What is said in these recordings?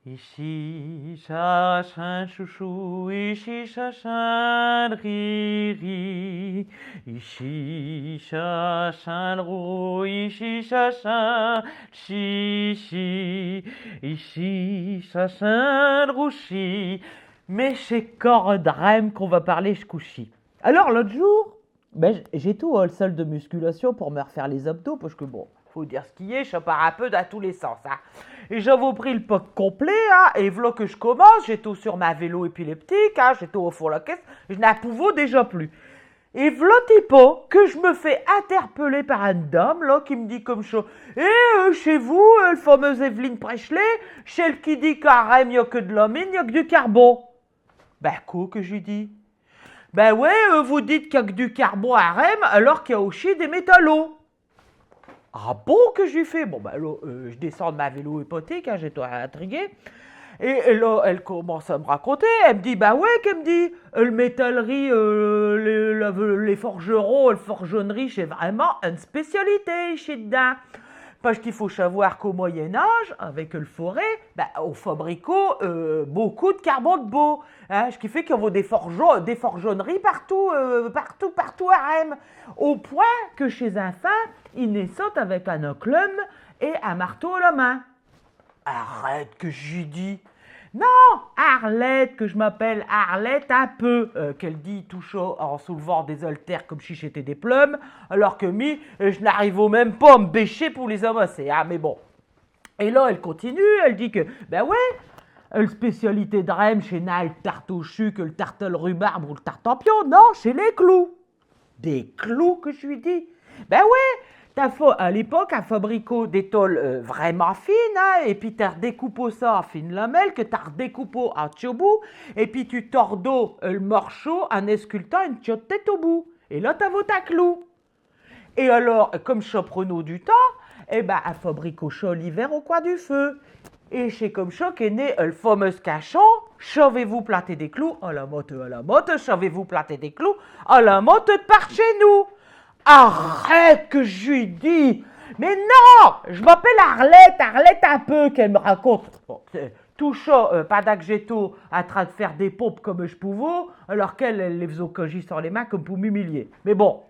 Ici, chacun chouchou, ici, chacun riri. Ici, chacun roux, ici, chacun chichi. Ici, chacun rouchi. Mais chez Cordrem qu'on va parler ch'kouchi. Alors l'autre jour, j'ai tout le salle de musculation pour me refaire les abdos parce que bon, faut dire ce qui est, je pars un peu dans tous les sens. Hein. Et j'avais pris le pot complet, hein, et voilà que je commence, j'ai tout sur ma vélo épileptique, hein, j'ai tout au fond de la caisse, je n'en pouvais déjà plus. Et voilà pas que je me fais interpeller par une dame là qui me dit comme ça. Chez vous, le fameuse Evelyne Presley, celle qui dit qu'à Rennes, il n'y a que de la mine, il n'y a que du carbone. Ben quoi que j'ai dit? Ben ouais, vous dites qu'il n'y a que du carbone à Rennes alors qu'il y a aussi des métallos. Ah bon que je lui fais? Bon, ben là, je descends de ma vélo hypothèque, hein, j'étais intrigué. Et là, elle commence à me raconter. Elle me dit, bah ouais, qu'elle me dit, le métallerie, les forgerons, le forgeonnerie, c'est vraiment une spécialité chez dedans. Parce qu'il faut savoir qu'au Moyen-Âge, avec le forêt, bah, on fabriquait beaucoup de carbone de bois. Hein, ce qui fait qu'il y a des forgeonneries partout, partout à Rennes. Au point que chez un fin, ils naissent avec un enclume et un marteau à la main. Arrête que j'y dis. Non, Arlette, que je m'appelle Arlette un peu, qu'elle dit tout chaud en soulevant des haltères comme si j'étais des plumes, alors que je n'arrive même pas à me bêcher pour les amasser, hein, mais bon. Et là, elle continue, elle dit que, ben ouais, la spécialité de Rennes, chez n'a le tarte au chu que le tarte au rhubarbe ou le tarte en pion, non, chez les clous. Des clous que je lui dis. Ben ouais, à l'époque, un fabricot des tôles vraiment fines, hein, et puis tu redécoupé ça en fines lamelles, que tu redécoupé en tchobou, et puis tu tordeau le morceau en escultant une tchotte tête au bout. Et là, t'as ta clou. Et alors, comme chapreneau du temps, eh ben, un fabricot chaud l'hiver au coin du feu. Et c'est comme ça qu'est né le fameux cachon. Savez-vous planter des clous? À la motte, savez-vous planter des clous? À la motte de par chez nous. Arrête que je lui dis. Mais non, je m'appelle Arlette un peu qu'elle me raconte. Bon, tout ça, pendant que j'étais en train de faire des pompes comme je pouvais, alors qu'elle elle les faisait au cogis sur les mains comme pour m'humilier. Mais bon,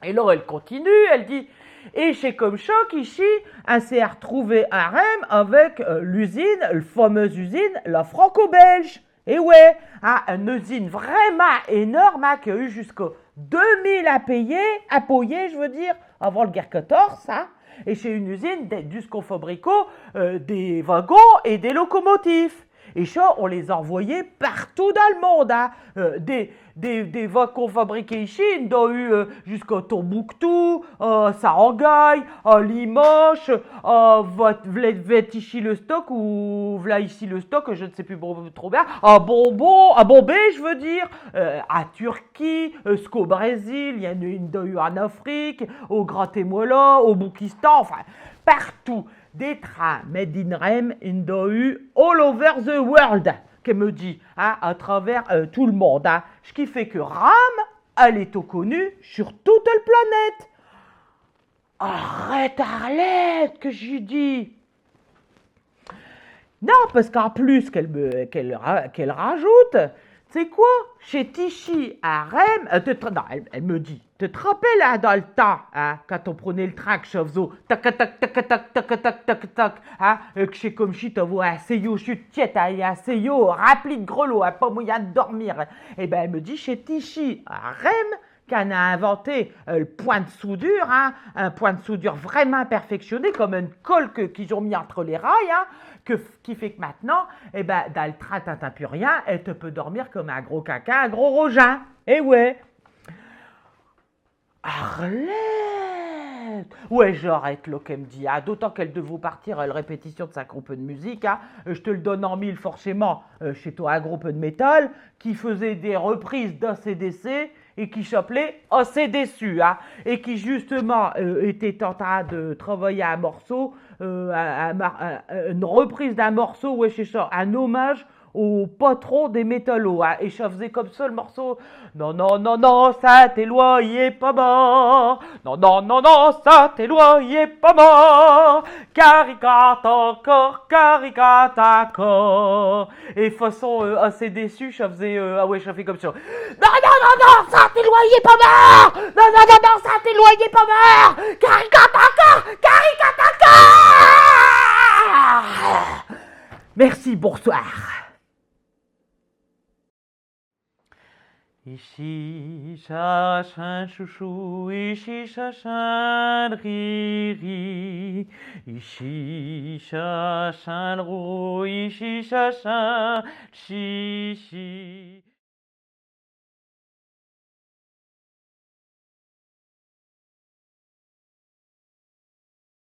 et là elle continue, elle dit, et c'est comme ça qu'ici, elle s'est retrouvée à Rennes avec l'usine, la fameuse usine, la franco-belge. Et ouais, hein, une usine vraiment énorme hein, qui a eu jusqu'à 2000 à payer, je veux dire, avant le guerre 14, hein. Et c'est une usine jusqu'au fabricot des wagons et des locomotives. Et ça, on les envoyait partout dans le monde. Hein. Des wagons fabriqués ici, il y en a eu jusqu'à Tombouctou, Saranghaï, Limoges, v'là ici le stock, ou v'là ici le stock, je ne sais plus trop bien, à Bombay, je veux dire, à Turquie, jusqu'au Brésil, il y en a eu en Afrique, au Guatemala, au Boukistan, enfin, partout. Des trains made in Rem, in eu all over the world, qu'elle me dit, hein, à travers tout le monde. Hein. Ce qui fait que Ram, elle est connue sur toute la planète. Arrête, Arlette, que je dis. Non, parce qu'en plus qu'elle rajoute, c'est quoi? Chez Tichy à Rennes, non, elle me dit, te rappelles là dans le temps, hein, quand on prenait le train que je faisais, tac tac tac tac tac tac tac tac tac, hein, que c'est comme si t'avais un seyo, je suis tiète, un seyo rempli de grelots, hein, pas moyen de dormir. Et ben elle me dit, chez Tichy à Rennes, qu'on a inventé le point de soudure, hein, un point de soudure vraiment perfectionné, comme une colle qu'ils ont mis entre les rails, hein, qui fait que maintenant, eh ben, dans le train, t'as plus rien, elle te peut dormir comme un gros caca, un gros rogin. Eh ouais. Arlette! Ouais, j'arrête là qu'elle me dit, hein, d'autant qu'elle devait partir à la répétition de sa groupe de musique, hein, je te le donne en mille forcément, chez toi un groupe de métal, qui faisait des reprises d'ACDC, et qui s'appelait ACDC, hein, et qui justement était en train de travailler un morceau, une reprise d'un morceau, ouais c'est ça, un hommage au patron des métallos. Hein. Et ça faisait comme ça le morceau. Non, non, non, non, ça t'éloigne, il est pas mort. Non, non, non, non, ça t'éloigne, il est pas mort. Caricate encore, caricate encore. Et façon assez déçue, ça faisait. Ah ouais, ça fait comme ça. Non, non, non, non, ça t'éloigne, il est pas mort. Non, non, non, non, ça t'éloigne, il est pas mort. Caricate encore, caricate encore. Merci, bonsoir. Ici chacun chouchou, ici chacun riri, ici chacun roux, ici chacun chichi.